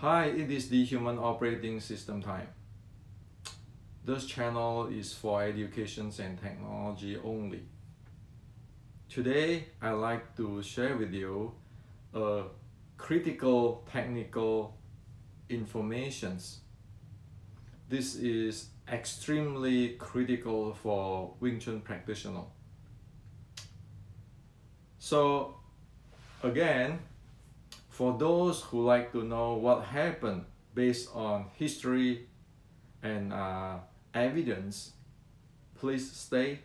Hi, it is the Human Operating System time. This channel is for education and technology only. Today, I'd like to share with you critical technical informations. This is extremely critical for Wing Chun practitioner. So again, for those who like to know what happened based on history and evidence, please stay.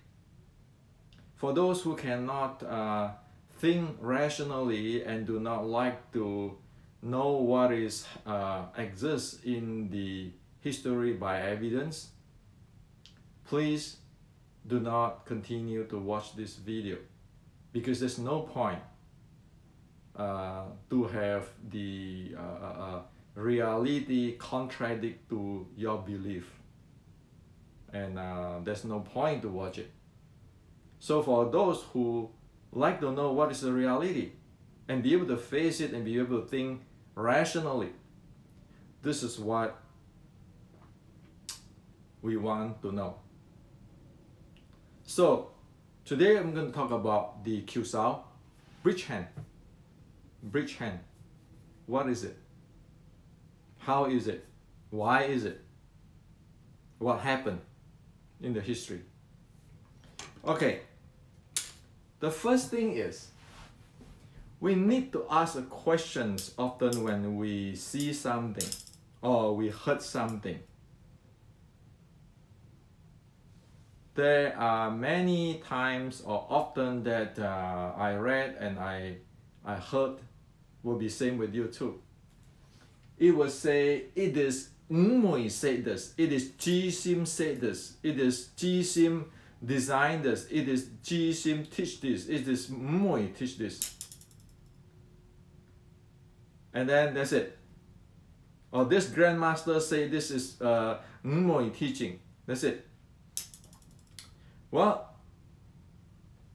For those who cannot think rationally and do not like to know what is exists in the history by evidence, please do not continue to watch this video, because there's no point to have the reality contradict to your belief, and there's no point to watch it. So for those who like to know what is the reality and be able to face it and be able to think rationally, this is what we want to know. So today I'm going to talk about the Kiu Sau, bridge hand. Bridge hand. What is it? How is it? Why is it? What happened in the history? Okay. The first thing is, we need to ask questions often when we see something or we heard something. There are many times or often that I read and I heard, will be same with you too. It will say, it is Mui said this, it is Ji Sim said this, it is Ji Sim designed this, it is Ji Sim teach this, it is Mui teach this. And then that's it. Or this grandmaster say this is Mui teaching. That's it. Well,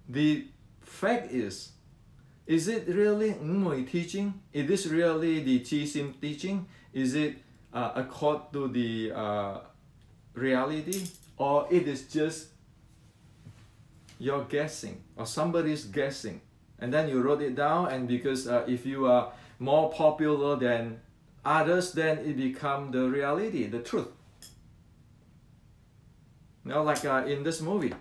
the fact is it really Mui teaching? Is this really the Ji Sim teaching? Is it according to the reality? Or it is just your guessing, or somebody's guessing, and then you wrote it down, and because if you are more popular than others, then it becomes the reality, the truth. You know, like in this movie.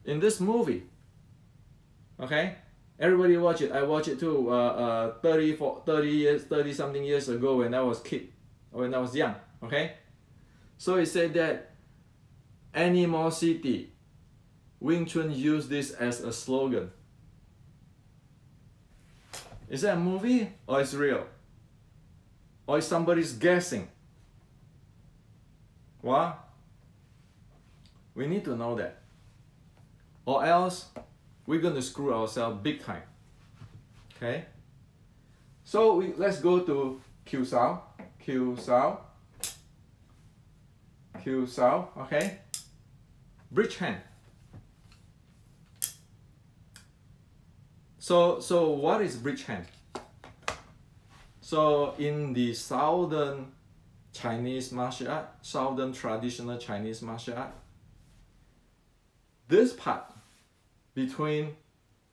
In this movie, okay, everybody watch it. I watched it too. 30 something years ago when I was kid, when I was young. Okay, so it said that animosity. Wing Chun used this as a slogan. Is that a movie or it's real? Or is somebody's guessing? What? We need to know that. Or else we're going to screw ourselves big time. Okay? So let's go to Kiu Sau. Kiu Sau. Kiu Sau. Okay? Bridge hand. So what is bridge hand? So in the southern Chinese martial art, southern traditional Chinese martial art, this part between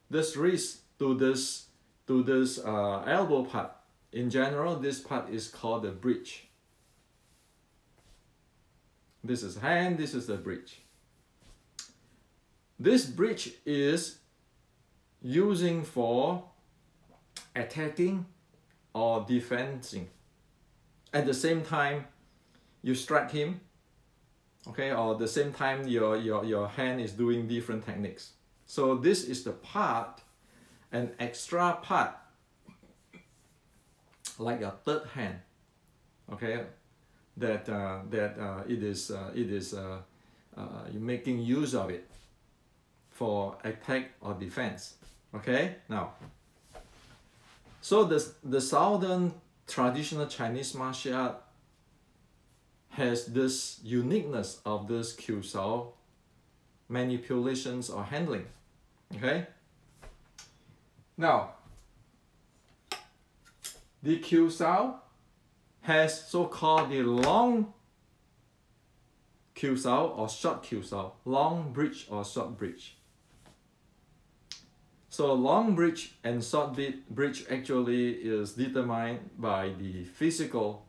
this wrist to this elbow part, in general, this part is called the bridge. This is hand, this is the bridge. This bridge is using for attacking or defending. At the same time, you strike him, okay, or at the same time your hand is doing different techniques. So this is the part, an extra part, like a third hand, okay, that you're making use of it for attack or defense. Okay, now, so the southern traditional Chinese martial art has this uniqueness of this Kiu Sau manipulations or handling. Okay, Now, the Kiu Sau has so-called the long Kiu Sau or short Kiu Sau, long bridge or short bridge. So long bridge and short bridge actually is determined by the physical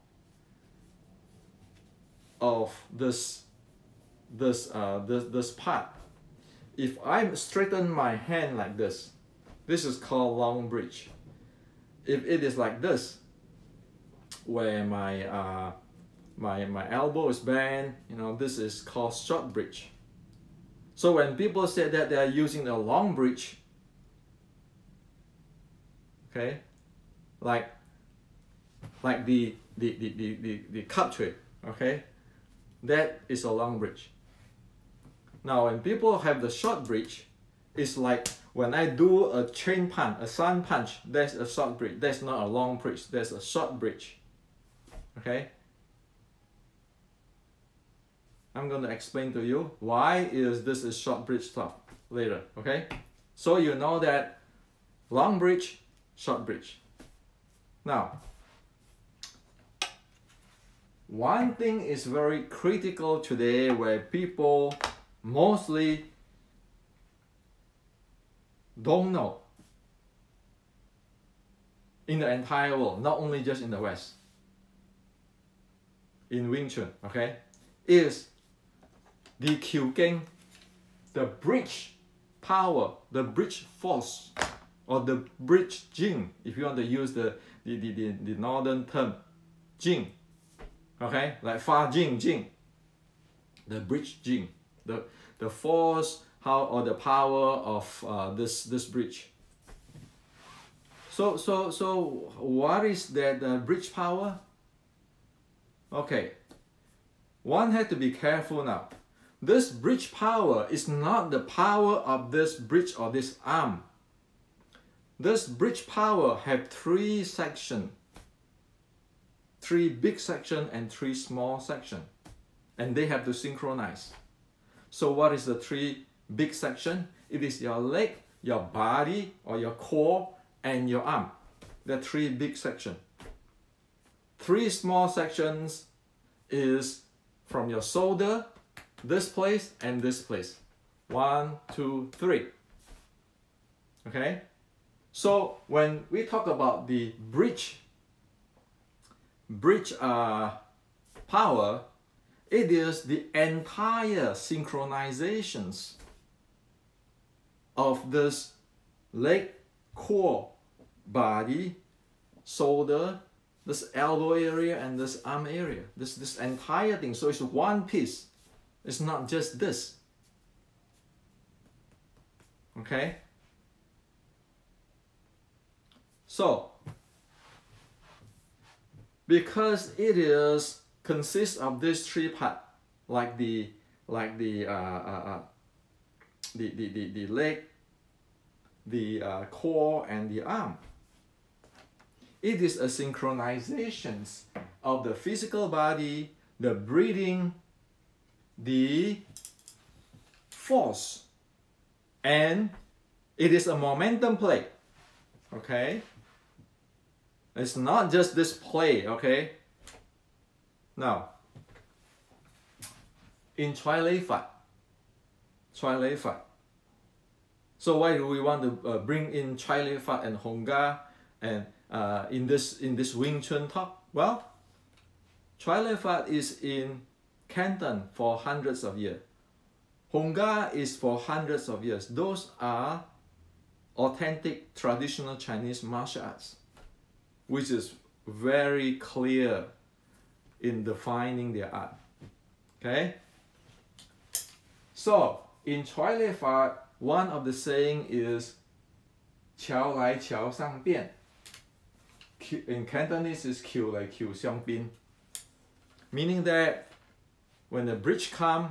of this part. If I straighten my hand like this is called long bridge. If it is like this, where my elbow is bent, you know, this is called short bridge. So when people say that they are using a long bridge, okay, like the cup tray, okay, that is a long bridge. Now when people have the short bridge, it's like when I do a chain punch, a sun punch, that's a short bridge. That's not a long bridge, that's a short bridge. Okay? I'm going to explain to you why is this a short bridge stuff later. Okay? So you know that long bridge, short bridge. Now, one thing is very critical today where people mostly don't know in the entire world, not only just in the West, in Wing Chun, okay, is the Kiu Geng, the bridge power, the bridge force, or the bridge jing, if you want to use the northern term, jing, okay, like fa jing, jing, the bridge jing, the force, how, or the power of this bridge. So what is that bridge power? Okay, one had to be careful now. This bridge power is not the power of this bridge or this arm. This bridge power have three sections, 3 big sections and 3 small sections, and they have to synchronize. So what is the 3 big section? It is your leg, your body or your core, and your arm. The 3 big sections. 3 small sections is from your shoulder, this place, and this place. 1, 2, 3. Okay? So when we talk about the bridge power, it is the entire synchronizations of this leg, core, body, shoulder, this elbow area, and this arm area. This entire thing. So it's one piece. It's not just this. Okay? So, because it is consists of these 3 parts, like the leg, the core, and the arm. It is a synchronization of the physical body, the breathing, the force, and it is a momentum play. Okay? It's not just this play, okay? Now, in Chai Lei Fat, so why do we want to bring in Chai Lei Fat and Hong Ga and in this Wing Chun talk? Well, Chai Lei Fat is in Canton for hundreds of years. Hong Ga is for hundreds of years. Those are authentic traditional Chinese martial arts, which is very clear in defining their art. Okay? So, in Chai Lei Fat, one of the saying is 桥来桥上变. In Cantonese is 橋來橋上變, meaning that when the bridge comes,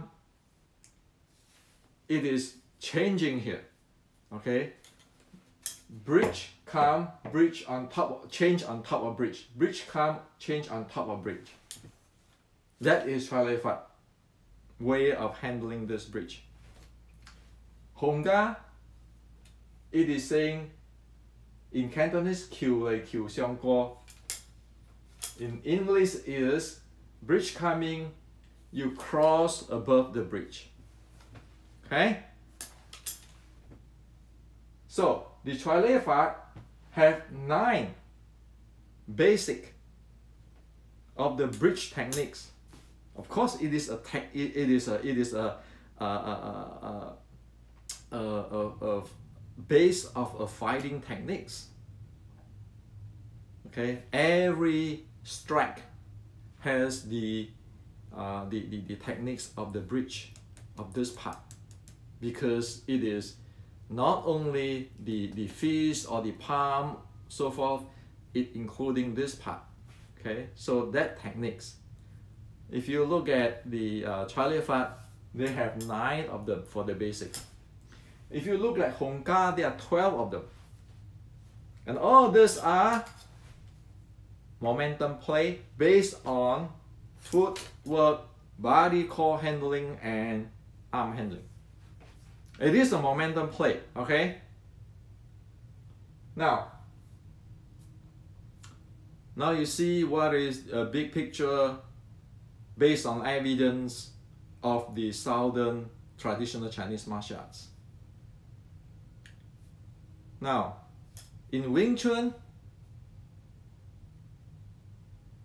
it is changing here. Okay? Bridge come, bridge on top, change on top of bridge. Bridge come, change on top of bridge. That is Chai Lei Fat way of handling this bridge. Hong Ga, it is saying In Cantonese, 橋嚟橋上過. In English is bridge coming, you cross above the bridge. Okay? So the Choi Lei Fat have 9 basic of the bridge techniques. Of course, it is a base of a fighting techniques. Okay, every strike has the techniques of the bridge of this part, because it is not only the fist or the palm, so forth, it including this part. Okay, so that techniques. If you look at the Choi Lei Fat, they have 9 of them for the basic. If you look at Hong Ka, there are 12 of them. And all these are momentum play based on footwork, body core handling, and arm handling. It is a momentum play, okay? Now you see what is a big picture based on evidence of the southern traditional Chinese martial arts. Now, in Wing Chun,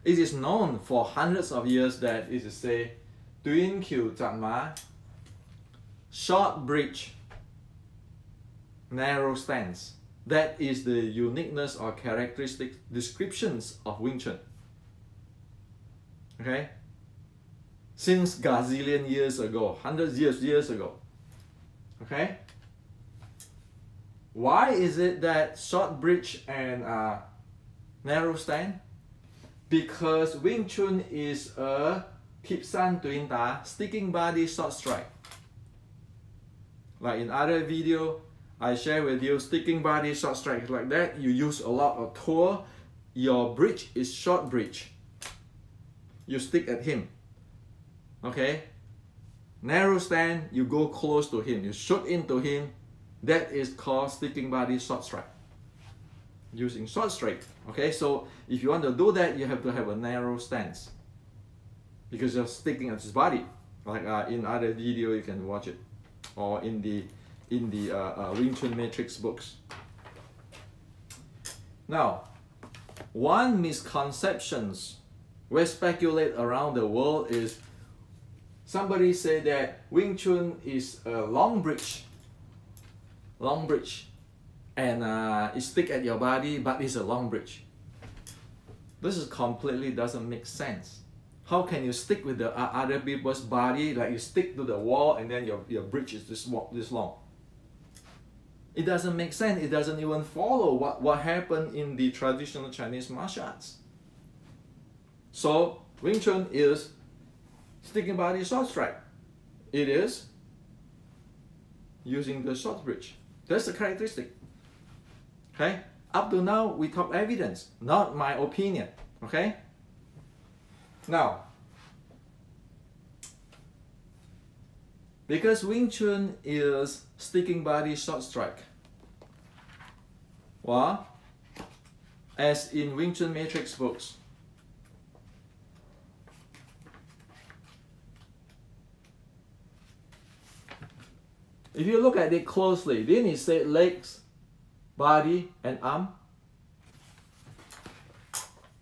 it is known for hundreds of years that it is say, Tuyên Kiu Sau, short bridge, narrow stance. That is the uniqueness or characteristic descriptions of Wing Chun. Okay? Since gazillion years ago, hundreds years ago. Okay? Why is it that short bridge and narrow stand? Because Wing Chun is a Kip San Tuyên Da, sticking body short strike. Like in other video, I share with you sticking body short strike like that. You use a lot of tour. Your bridge is short bridge. You stick at him. Okay? Narrow stand, you go close to him. You shoot into him. That is called sticking body short strike. Using short strike. Okay, so if you want to do that, you have to have a narrow stance, because you're sticking at his body. Like in other video, you can watch it, or in the Wing Chun Matrix books. Now, one misconceptions we speculate around the world is somebody say that Wing Chun is a long bridge, and it stick at your body, but it's a long bridge. This is completely doesn't make sense. How can you stick with the other people's body, like you stick to the wall and then your bridge is this long? It doesn't make sense. It doesn't even follow what happened in the traditional Chinese martial arts. So Wing Chun is sticking body short strike. It is using the short bridge. That's the characteristic. Okay? Up to now, we talk evidence, not my opinion. Okay? Now, because Wing Chun is sticking body short strike, well, as in Wing Chun Matrix books, if you look at it closely, then it says legs, body, and arm.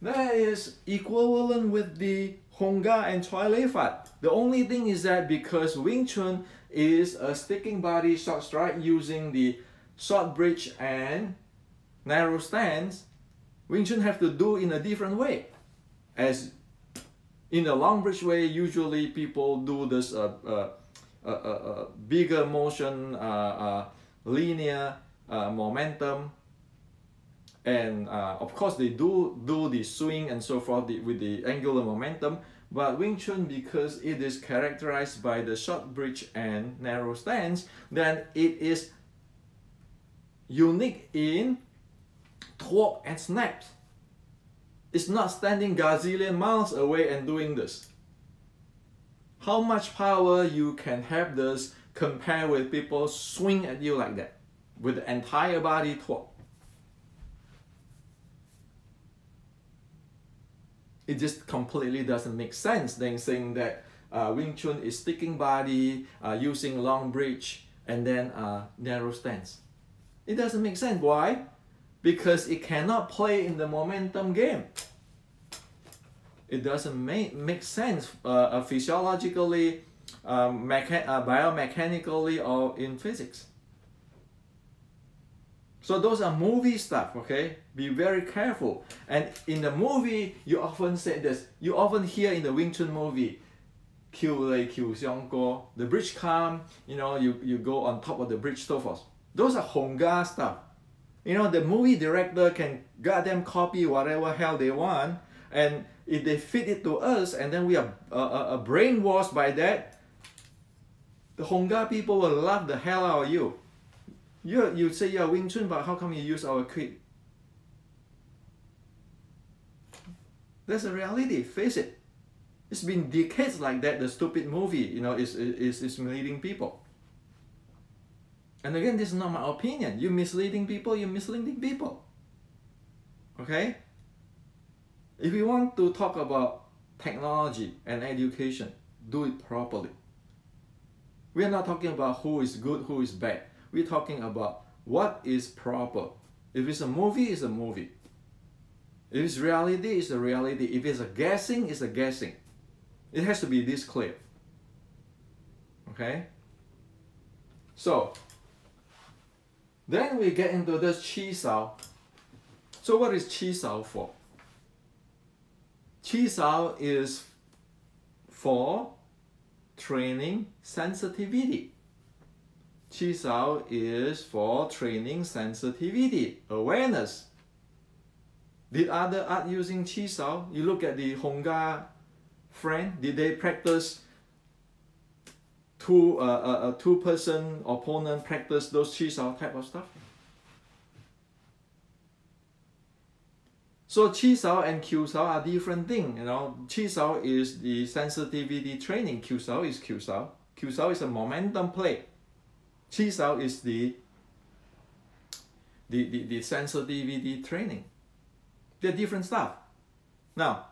That is equivalent with the Hong Ga and Choi Lei Fat. The only thing is that because Wing Chun is a sticking body short strike using the short bridge and narrow stance, Wing Chun have to do in a different way. As in the long bridge way, usually people do this bigger motion, linear momentum, and of course they do the swing and so forth with the angular momentum. But Wing Chun, because it is characterized by the short bridge and narrow stance, then it is unique in torque and snaps. It's not standing gazillion miles away and doing this. How much power you can have this compared with people swing at you like that with the entire body torque. It just completely doesn't make sense. Then saying that Wing Chun is sticking body, using long bridge, and then narrow stance. It doesn't make sense. Why? Because it cannot play in the momentum game. It doesn't make sense physiologically, biomechanically, or in physics. So those are movie stuff, okay? Be very careful. And in the movie, you often say this. You often hear in the Wing Chun movie, Kiu Lei Kiu Xiong Go, the bridge come, you know, you go on top of the bridge, so forth. Those are Hongga stuff. You know, the movie director can goddamn copy whatever hell they want, and if they fit it to us, and then we are brainwashed by that, the Hongga people will love the hell out of you. You say you're Wing Chun, but how come you use our quid? That's a reality, face it. It's been decades like that, the stupid movie, you know, is misleading people. And again, this is not my opinion. You're misleading people, you're misleading people. Okay? If you want to talk about technology and education, do it properly. We are not talking about who is good, who is bad. We're talking about what is proper. If it's a movie, it's a movie. If it's reality, it's a reality. If it's a guessing, it's a guessing. It has to be this clear. Okay? So, then we get into this Kiu Sau. So what is Kiu Sau for? Kiu Sau is for training sensitivity. Kiu Sau is for training sensitivity, awareness. Did other art using Kiu Sau? You look at the Hongga friend, did they practice two-person opponent practice those Kiu Sau type of stuff? So Kiu Sau and Kiu Sau are different things. You know, Kiu Sau is the sensitivity training. Kiu Sau is Kiu Sau. Kiu Sau is a momentum play. Kiu Sau is the sensitivity training. They're different stuff. Now,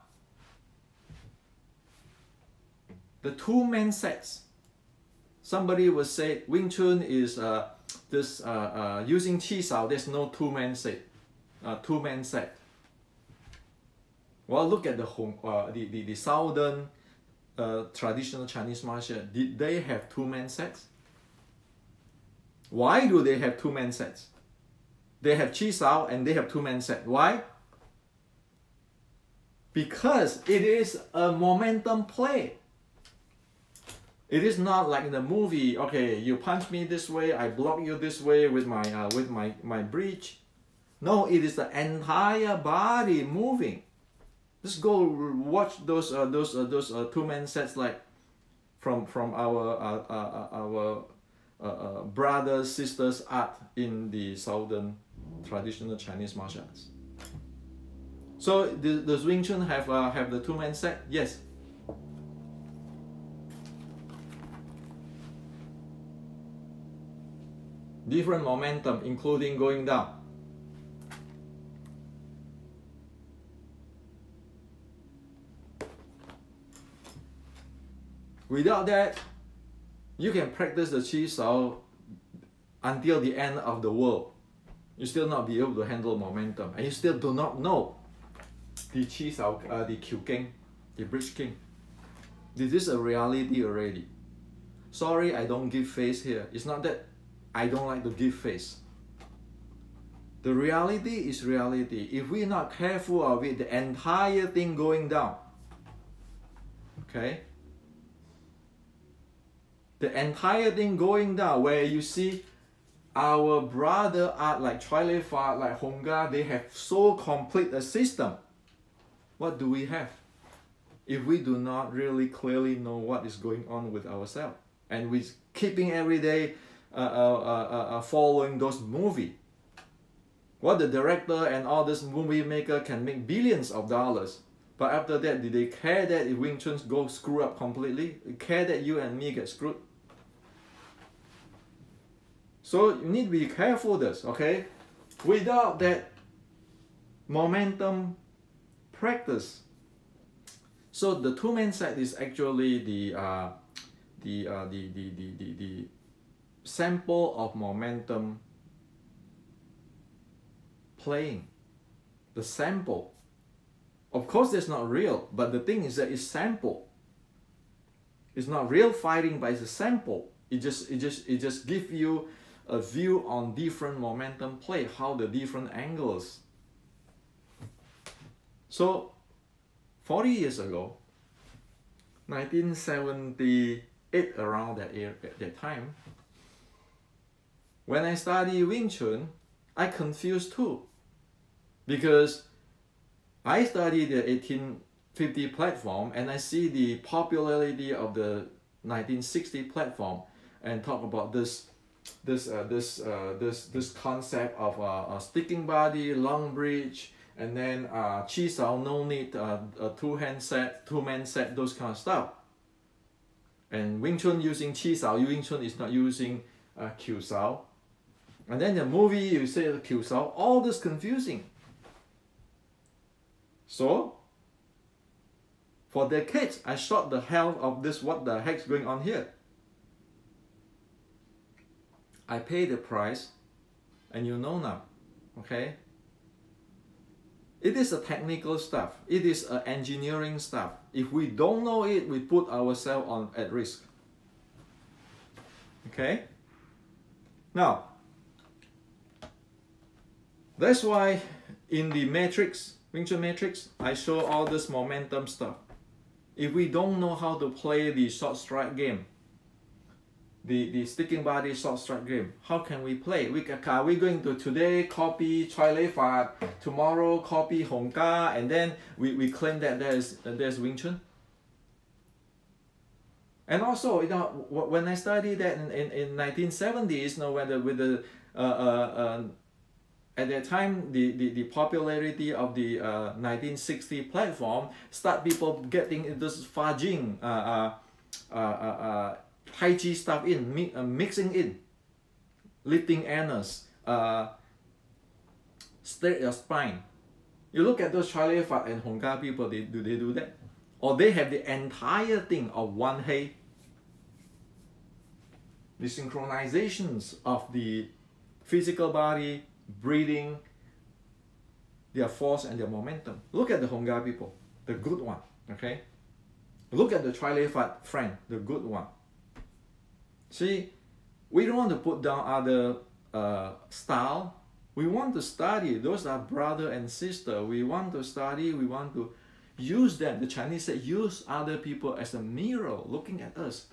the two-man sets. Somebody would say Wing Chun is using Kiu Sau. There's no two-man set. Two-man set. Well, look at the southern traditional Chinese martial art. Did they have two-man sets? Why do they have two-man sets? They have Kiu Sau and they have two-man set. Why? Because it is a momentum play. It is not like in the movie, okay, you punch me this way, I block you this way with my breach. No, it is the entire body moving. Just go watch those two-man sets like from our brothers, sisters art in the southern traditional Chinese martial arts. So does Wing Chun have the two-man set? Yes. Different momentum, including going down. Without that, you can practice the Kiu Sau until the end of the world. You still not be able to handle momentum, and you still do not know the Kiu Sau, the Kiu King, the Bridge King. This is a reality already. Sorry, I don't give face here. It's not that I don't like to give face. The reality is reality. If we're not careful of it, the entire thing going down. Okay? The entire thing going down, where you see our brother art like Choi Lei Fa, like Hongga, they have so complete a system. What do we have if we do not really clearly know what is going on with ourselves, and we're keeping every day following those movies? What the director and all this movie maker can make billions of dollars, but after that, did they care that if Wing Chun go screw up completely? Care that you and me get screwed? So you need to be careful this, okay? Without that momentum practice, So the two-man set is actually the sample of momentum playing. The sample. Of course, it's not real, but the thing is that it's sample. It's not real fighting, but it's a sample. It just gives you a view on different momentum play, how the different angles. So 40 years ago, 1978, around that time, when I studied Wing Chun, I confused too, because I studied the 1850 platform and I see the popularity of the 1960 platform and talk about this concept of a sticking body, long bridge, and then Kiu Sau, no need a two-man set, those kind of stuff. And Wing Chun using Kiu Sau, Wing Chun is not using Kiu Sau. And then the movie, you say Kiu Sau, all this confusing. So, for decades, I shot the hell of this, what the heck's going on here? I pay the price, and you know now, okay? It is a technical stuff. It is a engineering stuff. If we don't know it, we put ourselves at risk. Okay? Now, that's why in the matrix, Wing Chun matrix, I show all this momentum stuff. If we don't know how to play the short strike game, the sticking body short strike game, how can we play? Are we going to today copy Choi Lei Fat, tomorrow copy Hong Ka, and then we claim that there's Wing Chun? And also, you know, when I studied that in 1970s, you know, at that time, the popularity of the 1960 platform start people getting this Fa Jing, Tai Chi stuff in, mixing in, lifting anus, straight your spine. You look at those Charlie Fat and Hong Ka people, do they do that? Or they have the entire thing of one hey, the synchronizations of the physical body, breathing, their force and their momentum. Look at the Hong Ka people, the good one, okay? Look at the Charlie Fat friend, the good one. See, we don't want to put down other style. We want to study. Those are brother and sister. We want to study. We want to use them. The Chinese say, use other people as a mirror looking at us.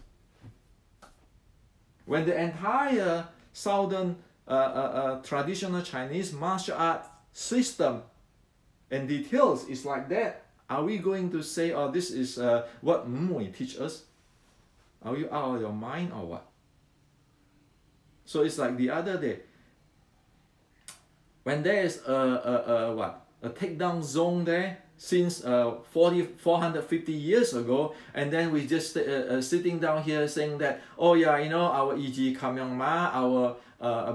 When the entire southern traditional Chinese martial art system and details is like that, are we going to say, oh, this is what Mui teach us? Are you out of your mind or what? So it's like the other day, when there is a takedown zone there since 450 years ago, and then we just sitting down here saying that, oh yeah, you know, our E.G. Kam Yong Ma, our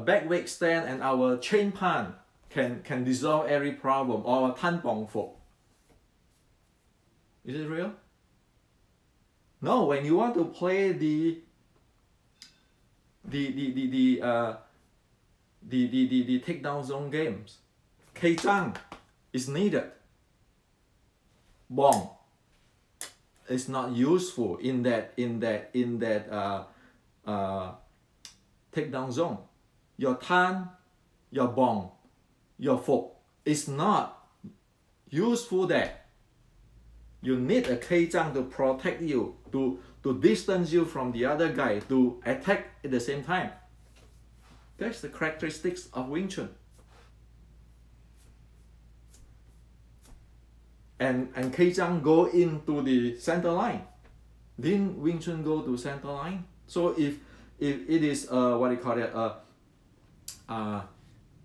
back weight stand and our chain pan can dissolve every problem, or Tan Bong Fo. Is it real? No, when you want to play the takedown zone games, Kei Zhang is needed. Bong is not useful in that takedown zone. Your Tan, your Bong, your Fo is not useful there. You need a Kei Zhang to protect you, to distance you from the other guy, to attack at the same time. That's the characteristics of Wing Chun. And Kei Zhang go into the center line. Didn't Wing Chun go to center line? So if it is what do you call it,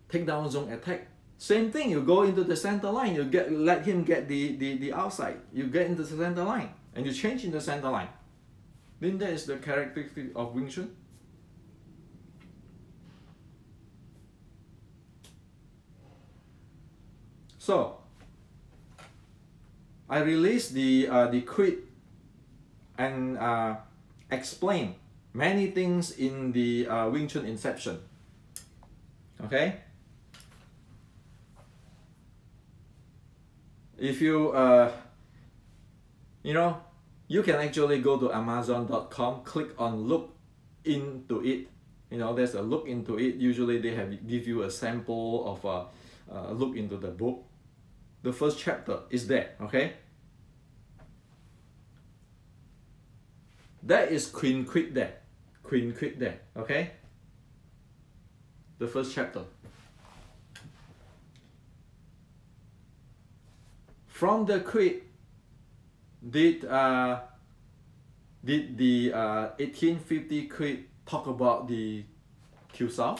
takedown zone attack, same thing, you go into the center line, you let him get the outside, you get into the center line, and you change in the center line. Then that is the characteristic of Wing Chun. So, I released the quit and explain many things in the Wing Chun Inception. Okay? If you, you know, you can actually go to Amazon.com, click on look into it. You know, there's a look into it. Usually they give you a sample of a look into the book. The first chapter is there, okay? That is Queen Quit there. Queen Quit there, okay? The first chapter. From the quit, did the 1850 quit talk about the Kiu Sau?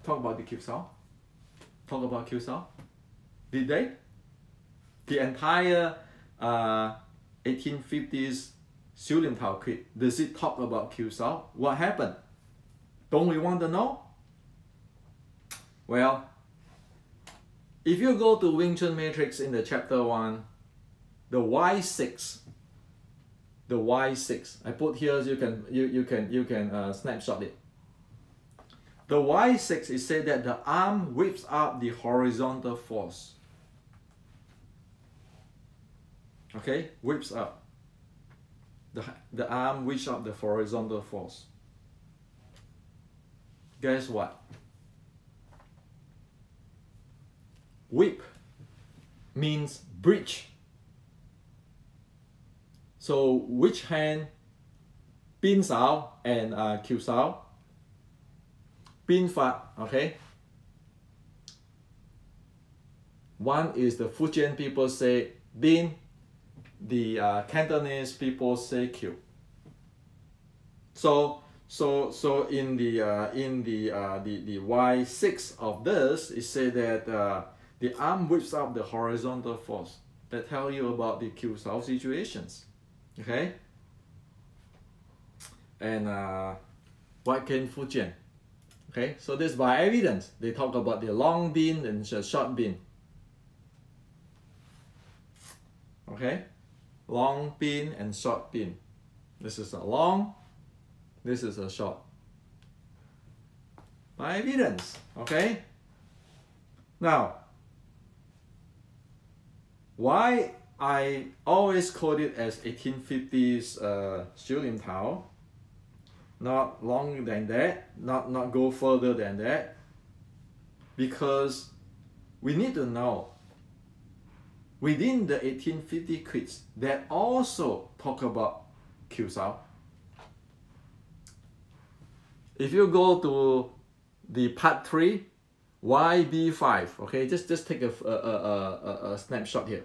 Talk about the Kiu Sau? Talk about Kiu Sau? Did they? The entire 1850s Xiu Lim Tao quit, does it talk about Kiu Sau? What happened? Don't we want to know? Well, if you go to Wing Chun Matrix in the chapter 1, the Y6, I put here so you can snapshot it. The Y6 is said that the arm whips up the horizontal force. Okay, whips up. The arm whips up the horizontal force. Guess what? Whip means bridge. So which hand? Bin Sao and Kiu Sau. Bin Fa, okay? One is the Fujian people say Bin, the Cantonese people say Kiu. So in the Y6 of this, it said that the arm whips up the horizontal force. That tell you about the Kiu Sau situations, okay? And White Cane Fujian, okay? So this by evidence. They talk about the long bin and the short bin, okay? Long bin and short bin. This is a long, this is a short. By evidence, okay? Now, why I always quote it as 1850s Xiu Lim Tao, not longer than that, not go further than that, because we need to know within the 1850 quits that also talk about Kiu Sau. If you go to the part 3, YB5, okay, just take a snapshot here.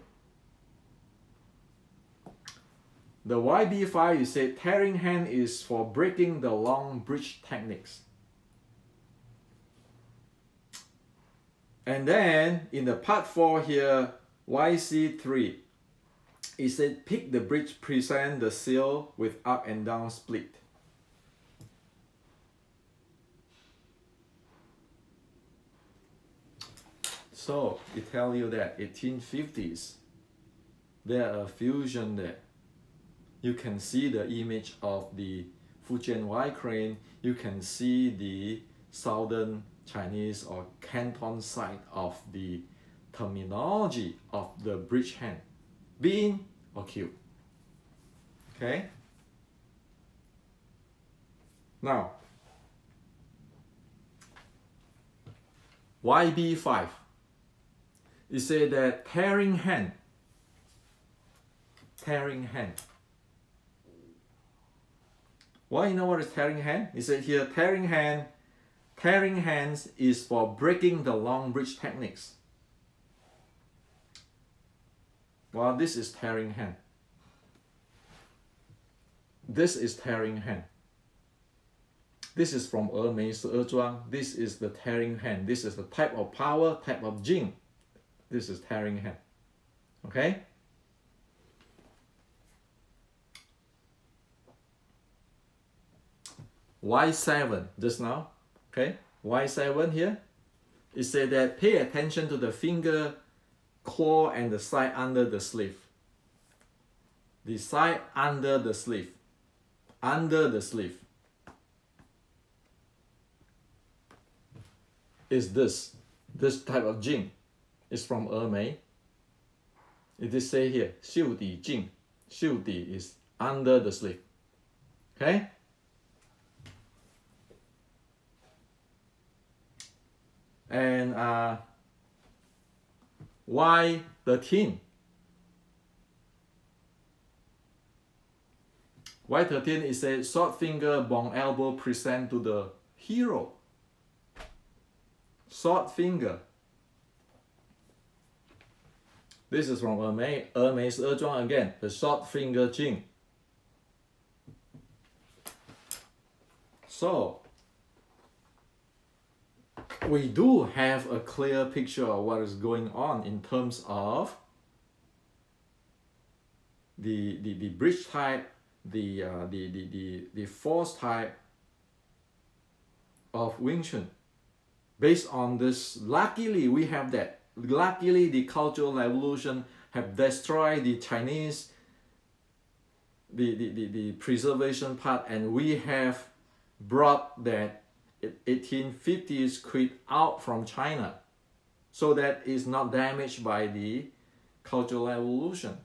The YB5, you say tearing hand is for breaking the long bridge techniques. And then in the part 4 here, YC3, it said pick the bridge, present the seal with up and down split. So it tells you that 1850s, there are a fusion there. You can see the image of the Fujian Y crane. You can see the southern Chinese or Canton side of the terminology of the bridge hand, Bin or Kiu. Okay? Now, YB5, it said that tearing hand. Why you know what is tearing hand? It said here tearing hands is for breaking the long bridge techniques. Well, this is tearing hand. This is tearing hand. This is from Mei Si Zhuang. This is the tearing hand. This is the type of power, type of Jing. This is tearing hand. Okay? Y7 just now, okay? Y7 here, it said that pay attention to the finger, claw, and the side under the sleeve. the side under the sleeve. Under the sleeve is this type of jing. It's from Mei. It is say here, 袖底jing. 袖底 is under the sleeve. Okay? And Y13. Y13 is a short finger, bong elbow present to the hero. Short finger. This is from Mei. Mei's again, the short finger jing. So, we do have a clear picture of what is going on in terms of the bridge type, the force type of Wing Chun. Based on this, luckily we have that. Luckily the cultural evolution have destroyed the Chinese, the preservation part, and we have brought that 1850s quid out from China, so that is not damaged by the cultural evolution.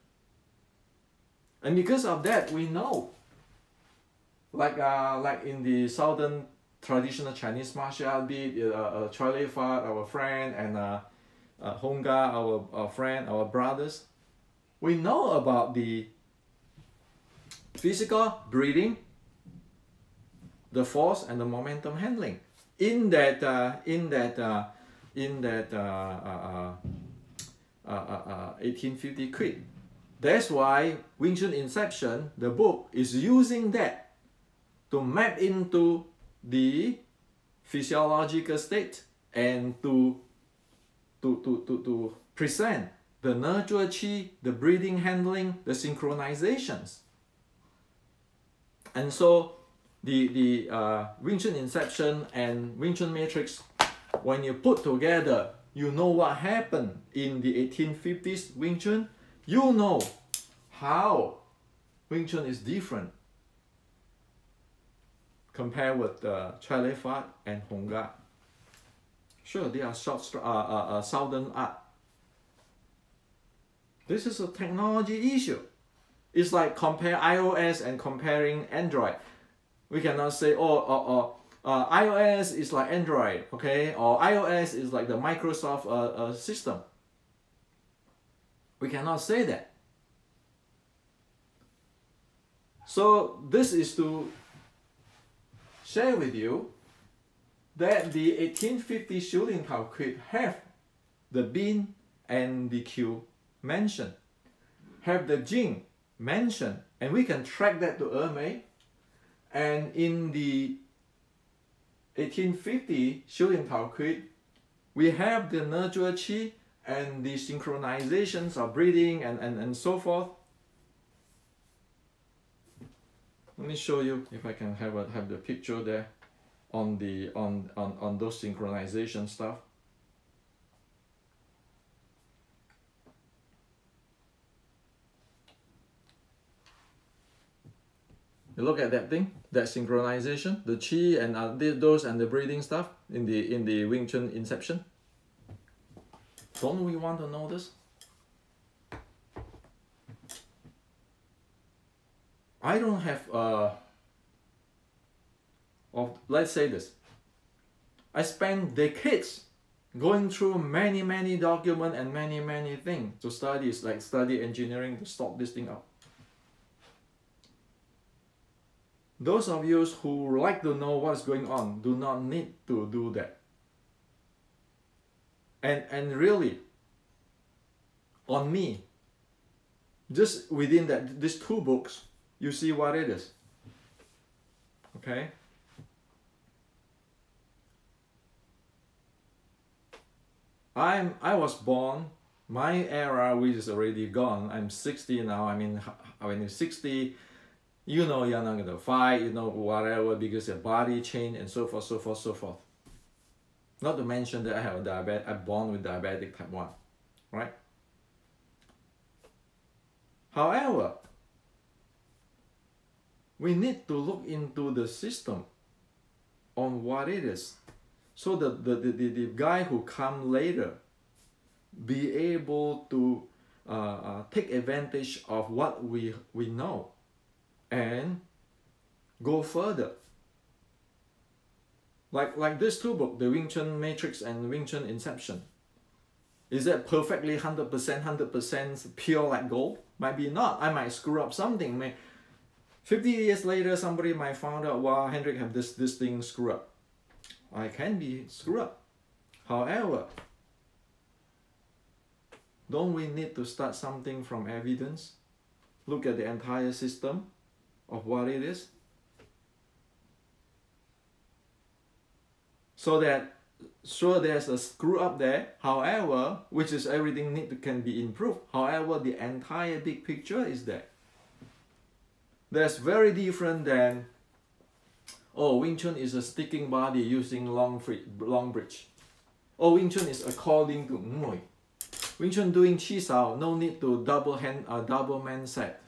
And because of that, we know, like in the southern traditional Chinese martial art, be it Choi Lei Fat, our friend, and Honga, our friend, our brothers, we know about the physical breathing, the force, and the momentum handling in that 1850 quid. That's why Wing Chun Inception, the book, is using that to map into the physiological state and to present the nurture chi, the breathing handling, the synchronizations. And so the Wing Chun Inception and Wing Chun Matrix, when you put together, you know what happened in the 1850s Wing Chun. You know how Wing Chun is different compared with Choi Lei Fat and Honga. Sure, they are southern art. This is a technology issue. It's like compare iOS and comparing Android. We cannot say, iOS is like Android, okay? Or iOS is like the Microsoft system. We cannot say that. So this is to share with you that the 1850 Shulin Tao Quid have the Bin and the Q mentioned, have the Jing mentioned, and we can track that to Mei. And in the 1850 Shulin Tao Quid, we have the nurture chi and the synchronizations of breathing and so forth. Let me show you if I can have the picture there on those synchronization stuff. You look at that thing, that synchronization, the chi and those and the breathing stuff in the Wing Chun Inception. Don't we want to know this? I don't have let's say this. I spent decades going through many documents and many things to study, like study engineering to sort this thing out. Those of you who like to know what's going on do not need to do that. And really, on me, just within these two books, you see what it is. Okay? I was born, my era which is already gone. I'm 60 now. I mean, when you're 60, you know you're not gonna fight, you know, whatever, because your body changed and so forth, so forth, so forth. Not to mention that I have a diabetes, I'm born with diabetic type 1, right? However, we need to look into the system on what it is. So the guy who come later be able to take advantage of what we know and go further. Like these two books, the Wing Chun Matrix and Wing Chun Inception. Is that perfectly 100% pure like gold? Might be not. I might screw up something. 50 years later, somebody might find out, wow, Hendrik have this thing screw up. I can be screwed up. However, don't we need to start something from evidence? Look at the entire system of what it is. So that, sure, there's a screw up there, however, which is everything can be improved. However, the entire big picture is there. That's very different than, oh, Wing Chun is a sticking body using long bridge. Oh, Wing Chun is according to Ngui. Wing Chun doing Kiu Sau, no need to double man set.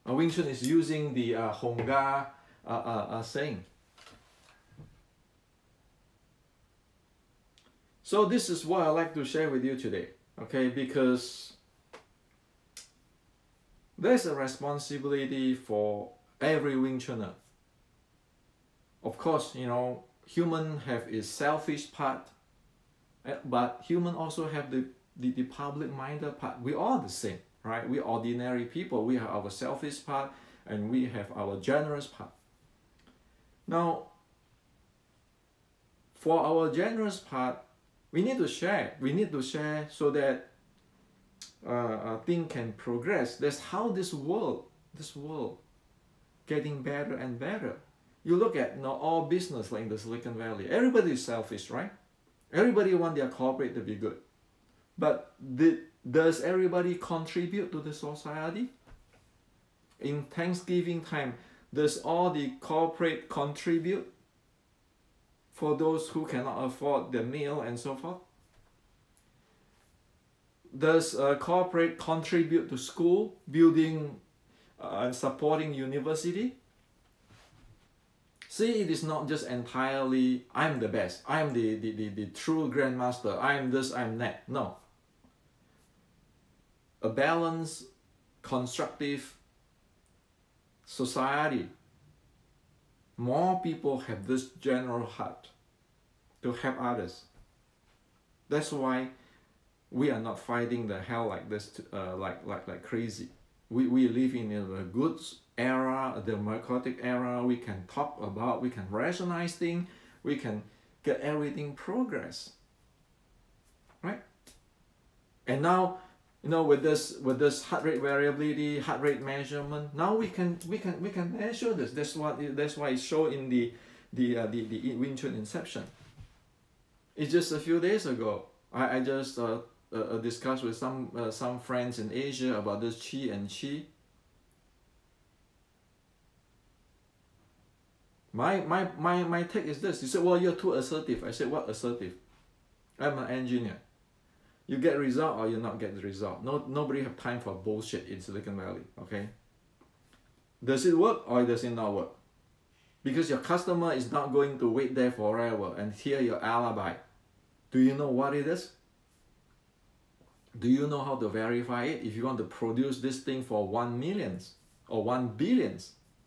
Wing Chun is using the Hongga saying. So this is what I like to share with you today, okay? Because there's a responsibility for every Wing Chuner. Of course, you know, human have its selfish part, but human also have the public-minded part. We are the same, right? We ordinary people. We have our selfish part and we have our generous part. Now, for our generous part, we need to share. We need to share so that thing can progress. That's how this world getting better and better. You look at all business like in the Silicon Valley. Everybody is selfish, right? Everybody want their corporate to be good. But does everybody contribute to the society? In Thanksgiving time, does all the corporate contribute for those who cannot afford the meal and so forth? Does a corporate contribute to school, building and supporting university? See, it is not just entirely, I'm the best, I'm the true grandmaster, I'm this, I'm that. No. A balanced, constructive society, more people have this general heart to help others. That's why we are not fighting the hell like this, like crazy. We live in a good era, a democratic era. We can talk about, we can rationalize things, we can get everything progress, right? And now, you know, with this heart rate variability, heart rate measurement, now we can measure this. That's why it's shown in the Wing Chun Inception. It's just a few days ago. I just discussed with some friends in Asia about this Qi and Qi. My take is this. You said, well, you're too assertive. I said, what assertive? I'm an engineer. You get result or you not get the result. Nobody have time for bullshit in Silicon Valley, okay? Does it work or does it not work? Because your customer is not going to wait there forever and hear your alibi. Do you know what it is? Do you know how to verify it? If you want to produce this thing for 1 million or 1 billion,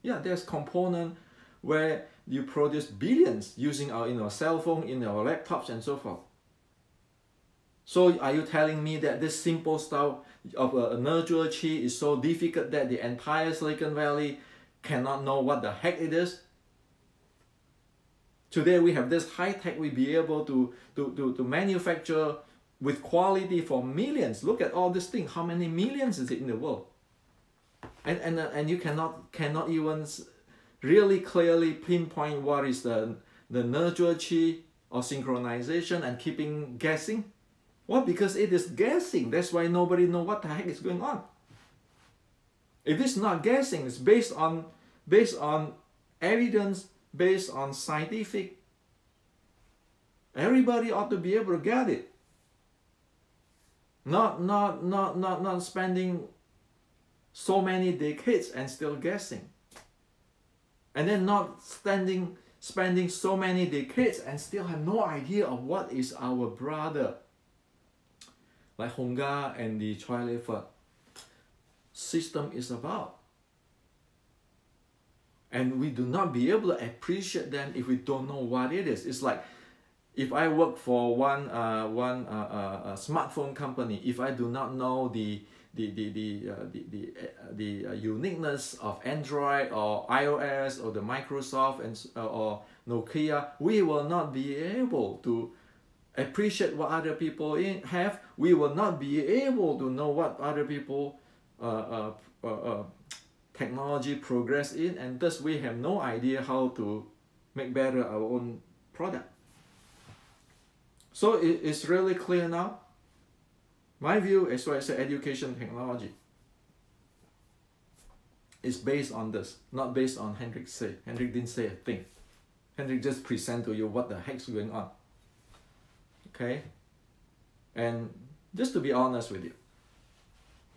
yeah, there's component where you produce billions using our cell phone, in our laptops and so forth. So are you telling me that this simple stuff of a nurture Qi is so difficult that the entire Silicon Valley cannot know what the heck it is? Today we have this high tech, we be able to manufacture with quality for millions. Look at all this thing. How many millions is it in the world? And you cannot even really clearly pinpoint what is the nurture Qi or synchronization and keeping guessing. Well, because it is guessing. That's why nobody knows what the heck is going on. If it's not guessing, it's based on evidence, based on scientific. Everybody ought to be able to get it. Not spending so many decades and still guessing. And then not spending so many decades and still have no idea of what is our brother. Like Honga and the Choi Lei system is about. And we do not be able to appreciate them if we don't know what it is. It's like if I work for one smartphone company, if I do not know the uniqueness of Android or iOS or the Microsoft or Nokia, we will not be able to appreciate what other people have. We will not be able to know what other people technology progress in, and thus we have no idea how to make better our own product. So it's really clear now. My view as well as education technology is based on this, not based on Hendrik say. Hendrik didn't say a thing. Hendrik just present to you what the heck's going on. Okay? And just to be honest with you,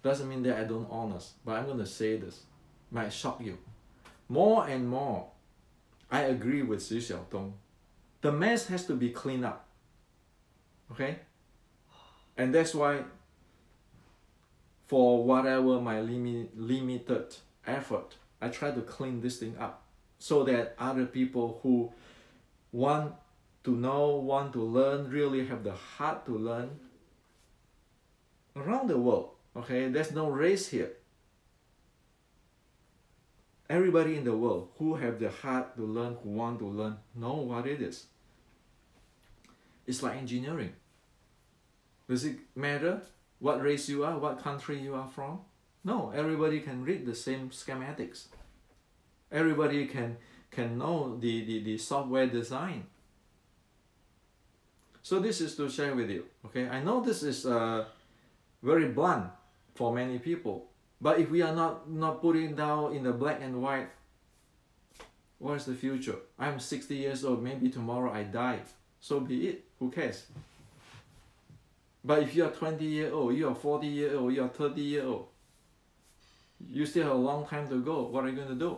doesn't mean that I don't honest, but I'm going to say this. Might shock you. More and more, I agree with Xu Xiaodong. The mess has to be cleaned up. Okay? And that's why, for whatever my limited effort, I try to clean this thing up so that other people who want to know, want to learn, really have the heart to learn around the world. Okay? There's no race here. Everybody in the world who have the heart to learn, who want to learn, know what it is. It's like engineering. Does it matter what race you are, what country you are from? No, everybody can read the same schematics. Everybody can know the software design. So this is to share with you. Okay, I know this is very blunt for many people. But if we are not putting down in the black and white, what is the future? I'm 60 years old, maybe tomorrow I die. So be it, who cares? But if you are 20 years old, you are 40 years old, you are 30 years old, you still have a long time to go. What are you going to do?